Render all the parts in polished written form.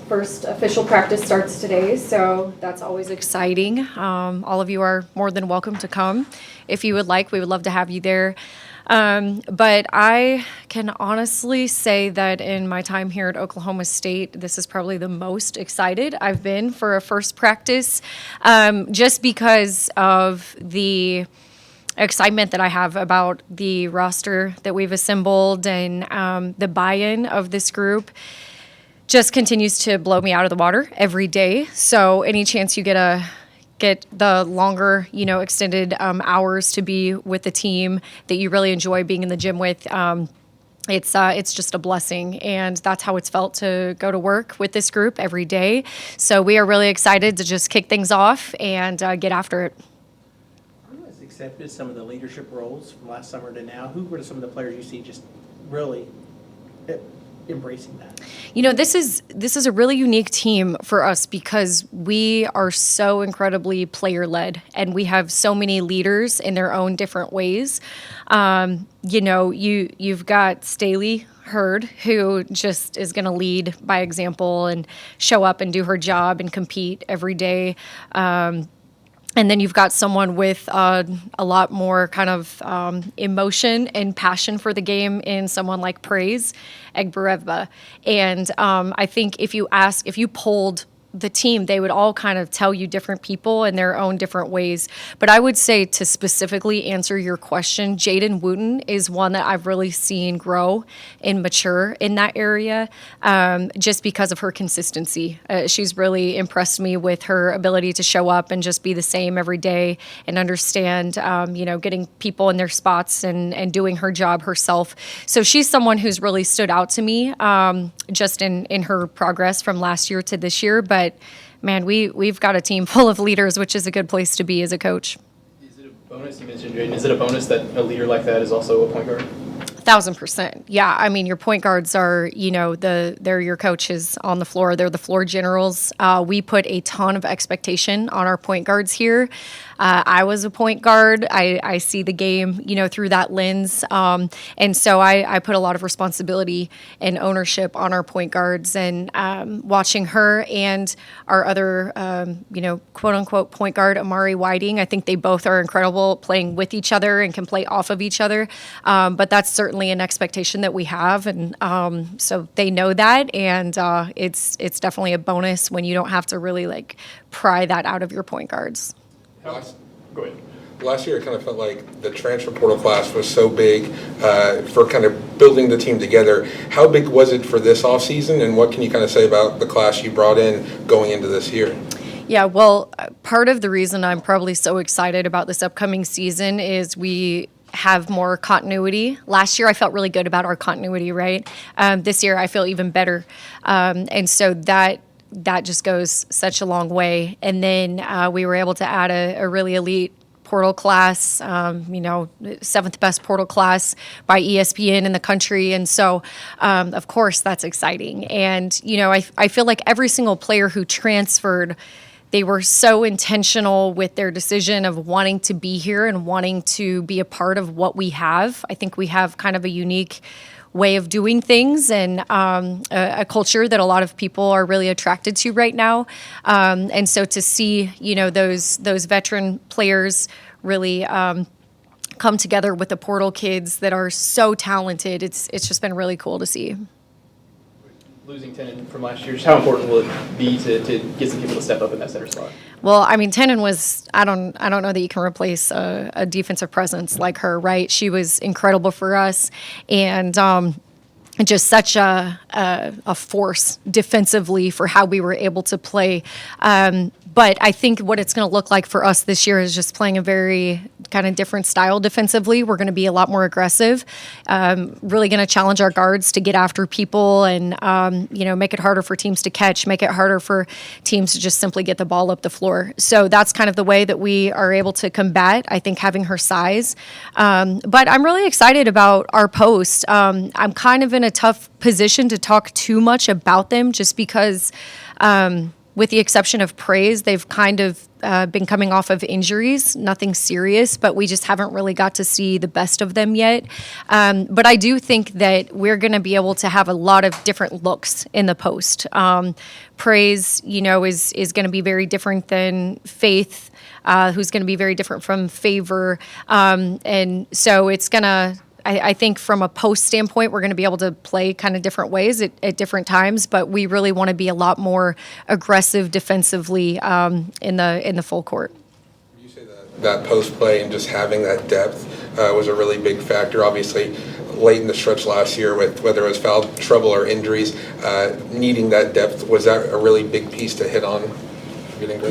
first official practice starts today, so that's always exciting. All of you are more than welcome to come. If you would like, we would love to have you there. But I can honestly say that in my time here at Oklahoma State, this is probably the most excited I've been for a first practice, just because of the excitement that I have about the roster that we've assembled, and the buy-in of this group just continues to blow me out of the water every day. So any chance you get the longer, extended hours to be with the team that you really enjoy being in the gym with, it's just a blessing, and that's how it's felt to go to work with this group every day. So we are really excited to just kick things off and get after it. Who has accepted some of the leadership roles from last summer to now? Who were some of the players you see just really embracing that? This is a really unique team for us because we are so incredibly player-led, and we have so many leaders in their own different ways. You've got Staley Hurd, who just is going to lead by example and show up and do her job and compete every day. And then you've got someone with a lot more kind of emotion and passion for the game in someone like Praise Egberevba. And I think if you polled the team, they would all kind of tell you different people in their own different ways. But I would say, to specifically answer your question, Jaden Wooten is one that I've really seen grow and mature in that area, just because of her consistency. She's really impressed me with her ability to show up and just be the same every day and understand, getting people in their spots and doing her job herself. So she's someone who's really stood out to me, just in her progress from last year to this year. But man, we've got a team full of leaders, which is a good place to be as a coach. Is it a bonus, you mentioned, Jaden, is it a bonus that a leader like that is also a point guard? 1,000%. Yeah, I mean, your point guards are, they're your coaches on the floor. They're the floor generals. We put a ton of expectation on our point guards here. I was a point guard. I see the game, through that lens. And so I put a lot of responsibility and ownership on our point guards, and watching her and our other, quote unquote point guard, Amari Whiting. I think they both are incredible playing with each other and can play off of each other. But that's certainly an expectation that we have. And so they know that. And it's definitely a bonus when you don't have to really pry that out of your point guards. Go ahead. Last year, it kind of felt like the transfer portal class was so big for kind of building the team together. How big was it for this offseason, and what can you kind of say about the class you brought in going into this year? Yeah, well, part of the reason I'm probably so excited about this upcoming season is we have more continuity. Last year, I felt really good about our continuity, right? This year, I feel even better. And so that just goes such a long way. And then we were able to add a really elite portal class, seventh best portal class by ESPN in the country. And so, of course, that's exciting. And, I feel like every single player who transferred, they were so intentional with their decision of wanting to be here and wanting to be a part of what we have. I think we have kind of a unique way of doing things, and a culture that a lot of people are really attracted to right now. And so to see, those veteran players really come together with the portal kids that are so talented, it's just been really cool to see. Losing Tenon from last year, just how important will it be to get some people to step up in that center spot? Well, I mean, Tenon was, I don't know that you can replace a defensive presence like her, right? She was incredible for us, and just such a force defensively for how we were able to play. But I think what it's going to look like for us this year is just playing a very kind of different style defensively. We're going to be a lot more aggressive, really going to challenge our guards to get after people and, make it harder for teams to catch, make it harder for teams to just simply get the ball up the floor. So that's kind of the way that we are able to combat, I think, having her size. But I'm really excited about our post. I'm kind of in a tough position to talk too much about them just because with the exception of Praise, they've kind of been coming off of injuries, nothing serious, but we just haven't really got to see the best of them yet. But I do think that we're going to be able to have a lot of different looks in the post. Praise, is going to be very different than Faith, who's going to be very different from Favor. And so it's going to, I think from a post standpoint, we're going to be able to play kind of different ways at different times, but we really want to be a lot more aggressive defensively in the full court. You say that post play and just having that depth was a really big factor. Obviously, late in the stretch last year, with whether it was foul trouble or injuries, needing that depth, was that a really big piece to hit on?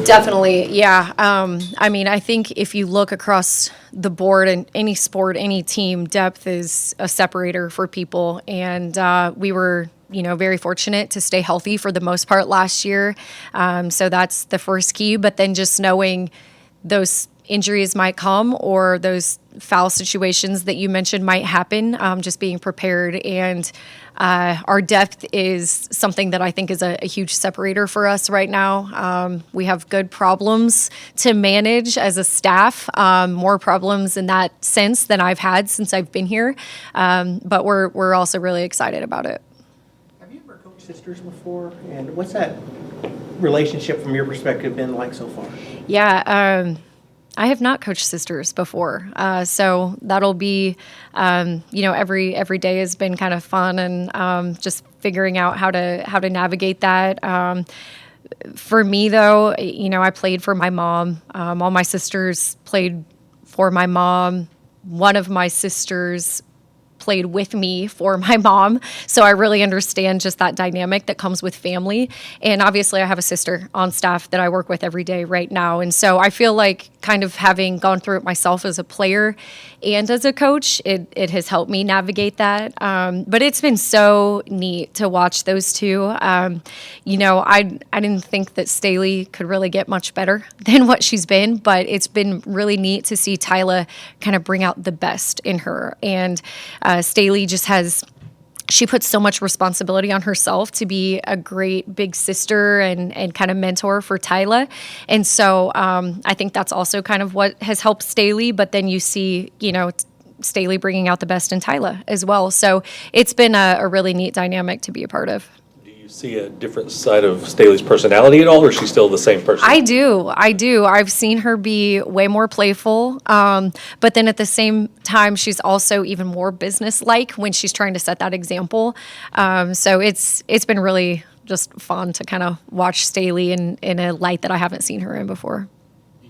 Definitely, yeah. I think if you look across the board in any sport, any team, depth is a separator for people. And we were, very fortunate to stay healthy for the most part last year. So that's the first key. But then just knowing those injuries might come or those foul situations that you mentioned might happen, just being prepared. And our depth is something that I think is a huge separator for us right now. We have good problems to manage as a staff, more problems in that sense than I've had since I've been here. But we're also really excited about it. Have you ever coached sisters before? And what's that relationship from your perspective been like so far? Yeah, I have not coached sisters before, so that'll be, every day has been kind of fun and just figuring out how to navigate that. For me, though, I played for my mom. All my sisters played for my mom. One of my sisters played with me for my mom. So I really understand just that dynamic that comes with family. And obviously I have a sister on staff that I work with every day right now. And so I feel like kind of having gone through it myself as a player and as a coach, it has helped me navigate that. But it's been so neat to watch those two. I didn't think that Staley could really get much better than what she's been, but it's been really neat to see Tyla kind of bring out the best in her. And Staley she puts so much responsibility on herself to be a great big sister and kind of mentor for Tyla. And so I think that's also kind of what has helped Staley. But then you see, Staley bringing out the best in Tyla as well. So it's been a really neat dynamic to be a part of. Do you see a different side of Staley's personality at all, or is she still the same person? I do. I've seen her be way more playful, but then at the same time, she's also even more business-like when she's trying to set that example. So it's been really just fun to kind of watch Staley in a light that I haven't seen her in before.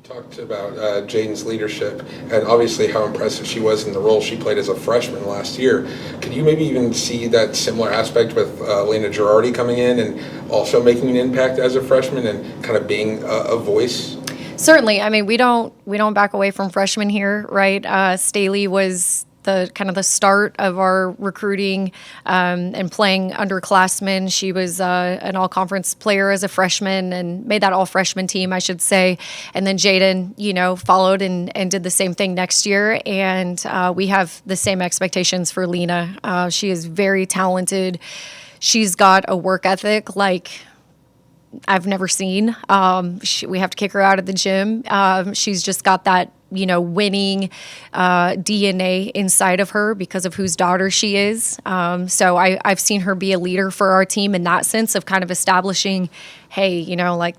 Talked about Jaden's leadership and obviously how impressive she was in the role she played as a freshman last year. Could you maybe even see that similar aspect with Lena Girardi coming in and also making an impact as a freshman and kind of being a voice? Certainly. I mean, we don't back away from freshmen here, right? Staley was the kind of the start of our recruiting and playing underclassmen. She was an all-conference player as a freshman and made that all-freshman team, I should say. And then Jaden, followed and did the same thing next year. And we have the same expectations for Lena. She is very talented. She's got a work ethic like I've never seen. We have to kick her out of the gym. She's just got that winning DNA inside of her because of whose daughter she is. So I've seen her be a leader for our team in that sense of kind of establishing, hey,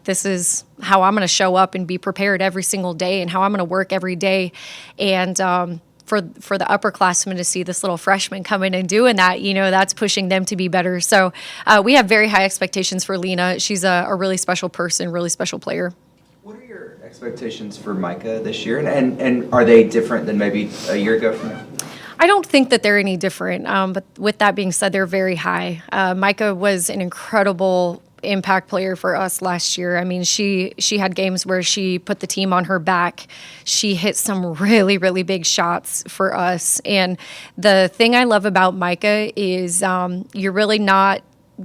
this is how I'm going to show up and be prepared every single day and how I'm going to work every day. And for the upperclassmen to see this little freshman come in and doing that, that's pushing them to be better. So we have very high expectations for Lena. She's a really special person, really special player. What are your expectations for Micah this year, and are they different than maybe a year ago from now? I don't think that they're any different, but with that being said, they're very high. Micah was an incredible impact player for us last year. I mean, she had games where she put the team on her back. She hit some really, really big shots for us. And the thing I love about Micah is you're really not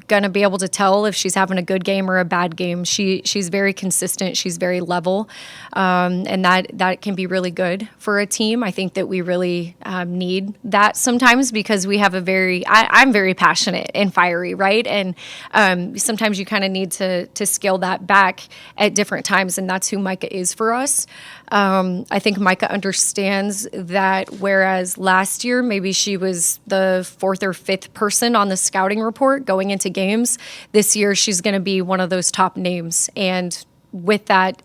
gonna be able to tell if she's having a good game or a bad game. She's very consistent. She's very level, and that can be really good for a team. I think that we really need that sometimes because we have I'm very passionate and fiery, right? And sometimes you kind of need to scale that back at different times, and that's who Micah is for us. I think Micah understands that whereas last year maybe she was the fourth or fifth person on the scouting report going into games, this year she's going to be one of those top names. And with that,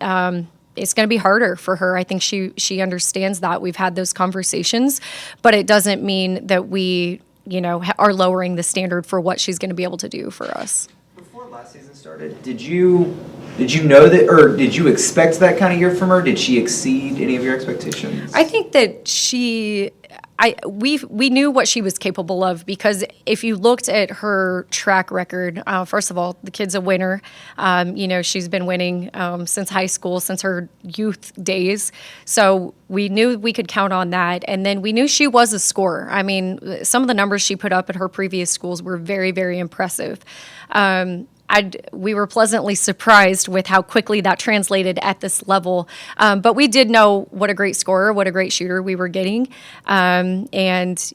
it's going to be harder for her. I think she understands that. We've had those conversations, but it doesn't mean that we, are lowering the standard for what she's going to be able to do for us. Before last season started, did you know that, or did you expect that kind of year from her? Did she exceed any of your expectations? I think that we knew what she was capable of because if you looked at her track record, first of all, the kid's a winner. She's been winning since high school, since her youth days. So we knew we could count on that. And then we knew she was a scorer. I mean, some of the numbers she put up at her previous schools were very, very impressive. We were pleasantly surprised with how quickly that translated at this level. But we did know what a great scorer, what a great shooter we were getting. It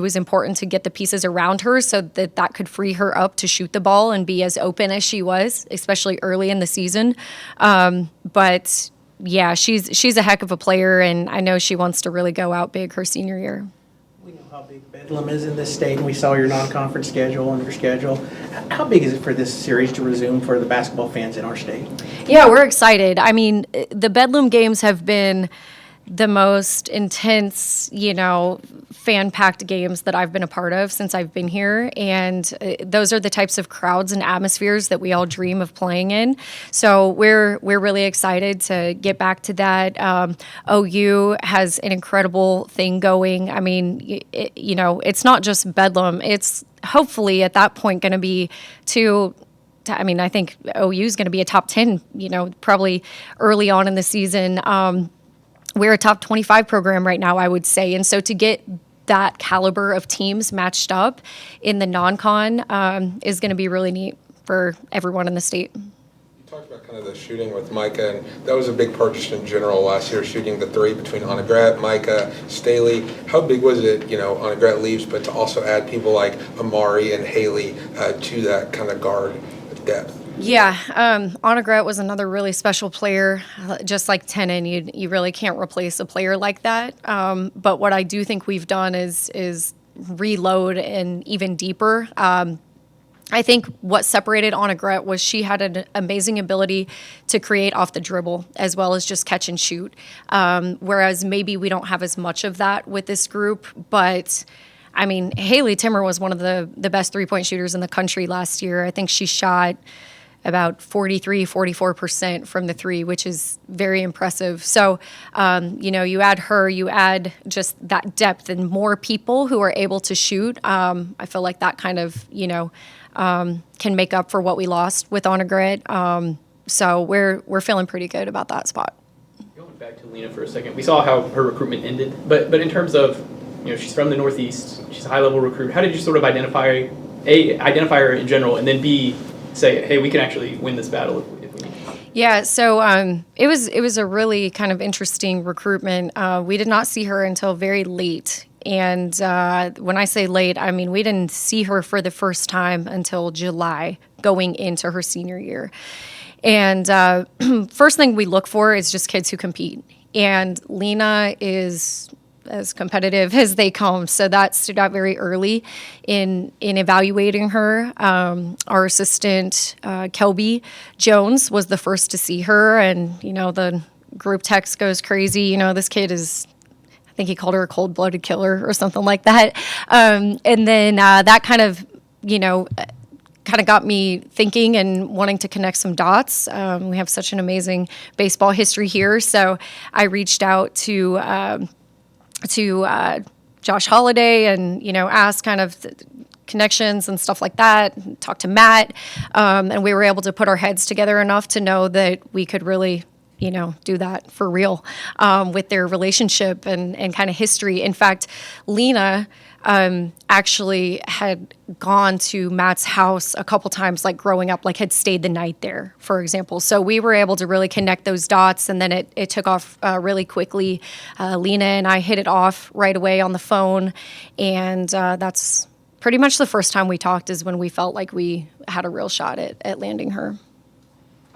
was important to get the pieces around her so that could free her up to shoot the ball and be as open as she was, especially early in the season. But yeah, she's a heck of a player, and I know she wants to really go out big her senior year. We know how big Bedlam is in this state, and we saw your non-conference schedule and your schedule. How big is it for this series to resume for the basketball fans in our state? Yeah, we're excited. I mean, the Bedlam games have been the most intense, fan-packed games that I've been a part of since I've been here. And those are the types of crowds and atmospheres that we all dream of playing in. So we're really excited to get back to that. OU has an incredible thing going. I mean, it's not just Bedlam. It's hopefully at that point going to be I think OU is going to be a top 10, probably early on in the season. We're a top 25 program right now, I would say. And so to get that caliber of teams matched up in the non-con is going to be really neat for everyone in the state. You talked about kind of the shooting with Micah, and that was a big part just in general last year, shooting the three between Annegret, Micah, Staley. How big was it, Annegret leaves, but to also add people like Amari and Haley to that kind of guard depth? Yeah, Annegret was another really special player. Just like Tenen, you really can't replace a player like that. But what I do think we've done is reload and even deeper. I think what separated Annegret was she had an amazing ability to create off the dribble as well as just catch and shoot. Whereas maybe we don't have as much of that with this group, but I mean, Haley Timmer was one of the best three-point shooters in the country last year. I think she shot about 44% from the three, which is very impressive. So, you add her, you add just that depth and more people who are able to shoot. I feel like that kind of, can make up for what we lost with Annegret. So we're feeling pretty good about that spot. Going back to Lena for a second, we saw how her recruitment ended, but in terms of, she's from the Northeast, she's a high-level recruit. How did you sort of identify her in general, and then B, say, hey, we can actually win this battle if we need to? Yeah, so it was a really kind of interesting recruitment. We did not see her until very late. And when I say late, I mean we didn't see her for the first time until July going into her senior year. And first thing we look for is just kids who compete. And Lena is as competitive as they come. So that stood out very early in evaluating her. Our assistant, Kelby Jones, was the first to see her, and, the group text goes crazy. This kid is, I think he called her a cold-blooded killer or something like that. And then that kind of got me thinking and wanting to connect some dots. We have such an amazing baseball history here. So I reached out to Josh Holiday and, asked kind of connections and stuff like that, talked to Matt, and we were able to put our heads together enough to know that we could really, do that for real with their relationship and kind of history. In fact, Lena actually had gone to Matt's house a couple times, like growing up, like had stayed the night there, for example. So we were able to really connect those dots, and then it took off really quickly. Lena and I hit it off right away on the phone, and that's pretty much the first time we talked is when we felt like we had a real shot at landing her.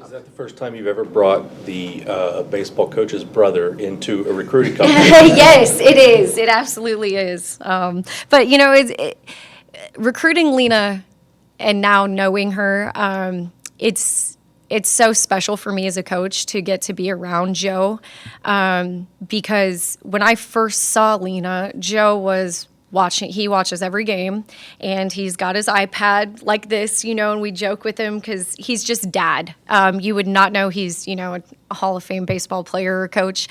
Is that the first time you've ever brought the baseball coach's brother into a recruiting company? Yes, it is. It absolutely is. But, you know, recruiting Lena and now knowing her, it's so special for me as a coach to get to be around Joe, because when I first saw Lena, Joe was he watches every game, and he's got his iPad like this, you know, and we joke with him because he's just dad. You would not know he's, you know, a Hall of Fame baseball player or coach.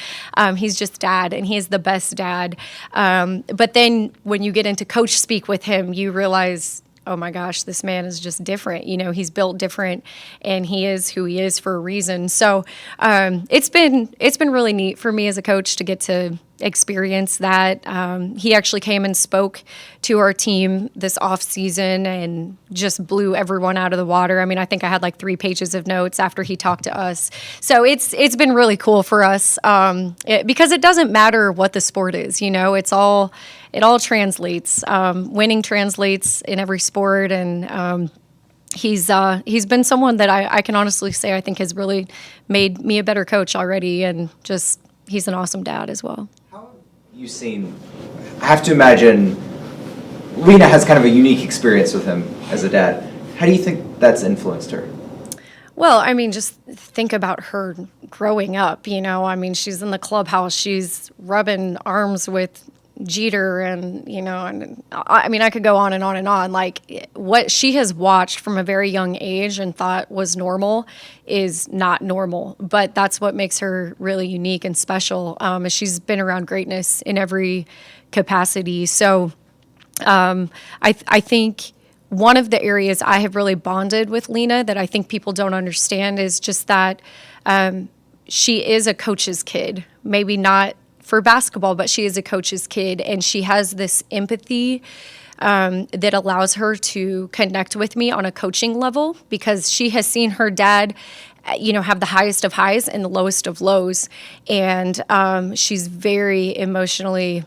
He's just dad, and he's the best dad. But then when you get into coach speak with him, you realize, oh my gosh, this man is just different. You know, he's built different, and he is who he is for a reason. So it's been really neat for me as a coach to get to experience that. He actually came and spoke to our team this off season and just blew everyone out of the water. I mean, I think I had like 3 pages of notes after he talked to us. So it's been really cool for us, because it doesn't matter what the sport is. You know, it all translates. Winning translates in every sport, and he's been someone that I can honestly say I think has really made me a better coach already, and just he's an awesome dad as well. How have you seen? I have to imagine Lena has kind of a unique experience with him as a dad. How do you think that's influenced her? Well, I mean, just think about her growing up, you know. I mean, she's in the clubhouse. She's rubbing arms with Jeter, and, you know, and I mean, I could go on and on and on. Like, what she has watched from a very young age and thought was normal is not normal. But that's what makes her really unique and special, is she's been around greatness in every capacity. So I think one of the areas I have really bonded with Lena that I think people don't understand is just that she is a coach's kid. Maybe not for basketball, but she is a coach's kid, and she has this empathy that allows her to connect with me on a coaching level, because she has seen her dad, you know, have the highest of highs and the lowest of lows, and she's very emotionally,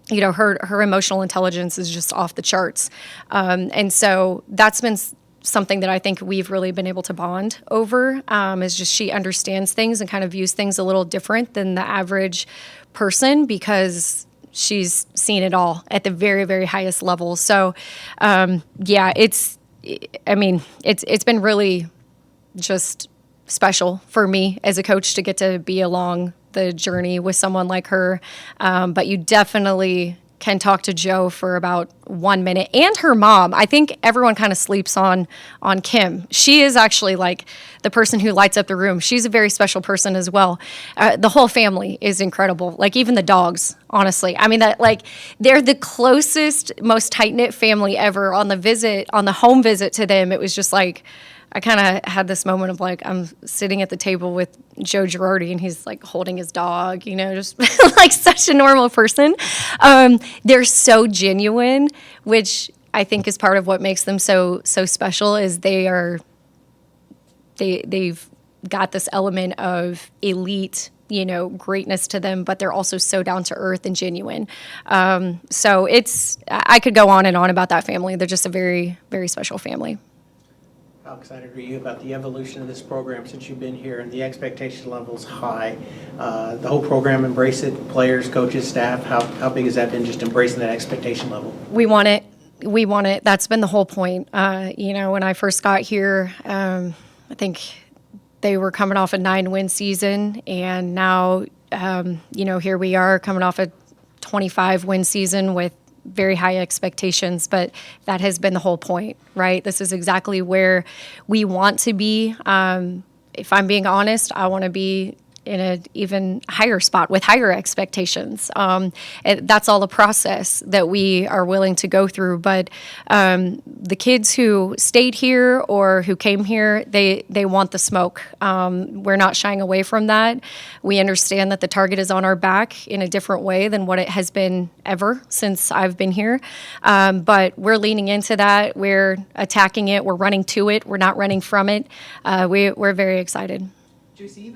you know, her emotional intelligence is just off the charts, and so that's been something that I think we've really been able to bond over, is just she understands things and kind of views things a little different than the average person, because she's seen it all at the very, very highest level. So, yeah, it's been really just special for me as a coach to get to be along the journey with someone like her. But you definitely can talk to Joe for about 1 minute, and her mom. I think everyone kind of sleeps on Kim. She is actually like the person who lights up the room. She's a very special person as well. The whole family is incredible. Like, even the dogs, honestly. I mean, that, like, they're the closest, most tight-knit family ever. On the home visit to them, it was just like, I kind of had this moment of like, I'm sitting at the table with Joe Girardi, and he's like holding his dog, you know, just like such a normal person. They're so genuine, which I think is part of what makes them so special, is they've got this element of elite, you know, greatness to them, but they're also so down to earth and genuine. So I could go on and on about that family. They're just a very, very special family. How excited are you about the evolution of this program since you've been here, and the expectation level's high? The whole program embrace it, players, coaches, staff. How big has that been, just embracing that expectation level? We want it. That's been the whole point. You know, when I first got here, I think they were coming off a 9-win season, and now, you know, here we are coming off a 25-win season with very high expectations, but that has been the whole point, right? This is exactly where we want to be. If I'm being honest, I want to be in an even higher spot with higher expectations. That's all a process that we are willing to go through. But the kids who stayed here or who came here, they want the smoke. We're not shying away from that. We understand that the target is on our back in a different way than what it has been ever since I've been here. But we're leaning into that. We're attacking it. We're running to it. We're not running from it. We're very excited. Jacie,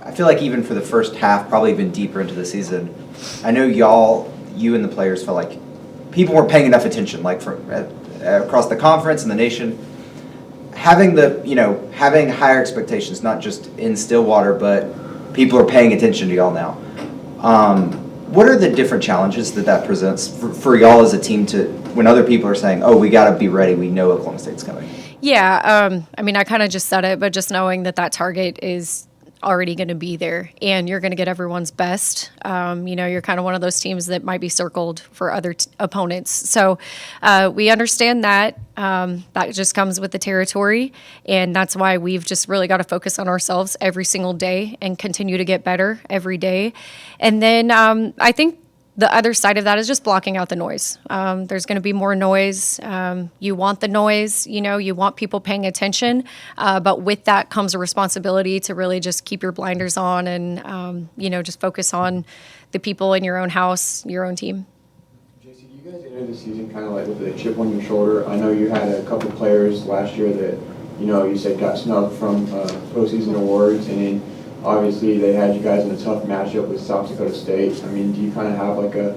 I feel like even for the first half, probably even deeper into the season, I know you and the players felt like people weren't paying enough attention, like across the conference and the nation. Having higher expectations, not just in Stillwater, but people are paying attention to y'all now. What are the different challenges that presents for y'all as a team when other people are saying, oh, we got to be ready, we know Oklahoma State's coming? Yeah, I kind of just said it, but just knowing that target is already going to be there and you're going to get everyone's best. You're kind of one of those teams that might be circled for other opponents. So we understand that. That just comes with the territory. And that's why we've just really got to focus on ourselves every single day and continue to get better every day. And then I think the other side of that is just blocking out the noise. There's going to be more noise. You want the noise, you want people paying attention. But with that comes a responsibility to really just keep your blinders on and, just focus on the people in your own house, your own team. Jacie, you guys entered the season kind of like with a chip on your shoulder. I know you had a couple players last year that, you said got snubbed from postseason awards, and then obviously they had you guys in a tough matchup with South Dakota State. Do you kind of have like a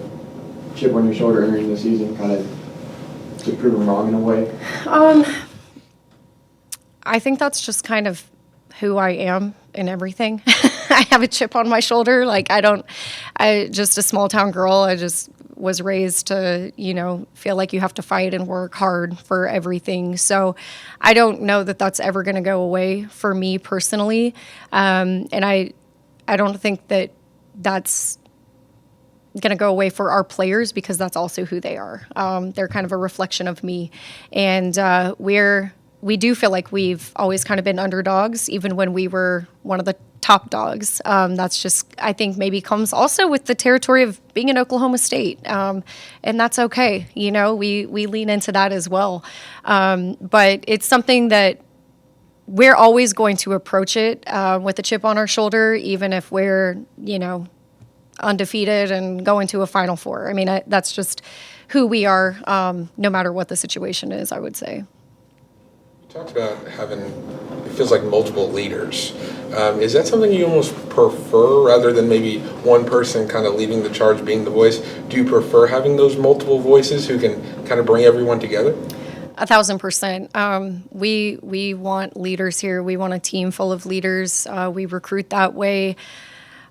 chip on your shoulder entering the season, kind of to prove them wrong in a way? I think that's just kind of who I am in everything. I have a chip on my shoulder. Just a small town girl. I just was raised to, feel like you have to fight and work hard for everything. So I don't know that that's ever going to go away for me personally. And I don't think that that's going to go away for our players because that's also who they are. They're kind of a reflection of me. And we do feel like we've always kind of been underdogs, even when we were one of the top dogs. That's just, I think, maybe comes also with the territory of being in Oklahoma State. And that's okay. We lean into that as well. But it's something that we're always going to approach it with a chip on our shoulder, even if we're, undefeated and going to a Final Four. That's just who we are, no matter what the situation is, I would say. You talked about having, it feels like multiple leaders. Is that something you almost prefer rather than maybe one person kind of leading the charge, being the voice? Do you prefer having those multiple voices who can kind of bring everyone together? 1,000%. We want leaders here. We want a team full of leaders. We recruit that way.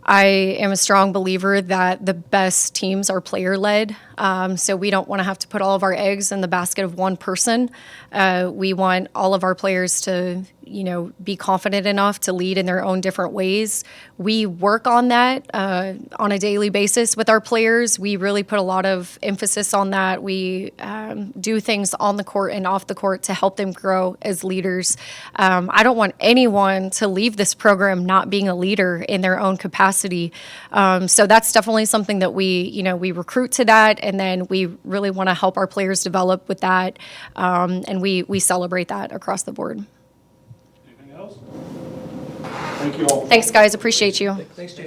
I am a strong believer that the best teams are player-led, so we don't want to have to put all of our eggs in the basket of one person. We want all of our players to, be confident enough to lead in their own different ways. We work on that on a daily basis with our players. We really put a lot of emphasis on that. We do things on the court and off the court to help them grow as leaders. I don't want anyone to leave this program not being a leader in their own capacity. So that's definitely something that we recruit to that, and then we really want to help our players develop with that, and we celebrate that across the board. Anything else? Thank you all. Thanks, guys. Appreciate you. Thanks, Jacie.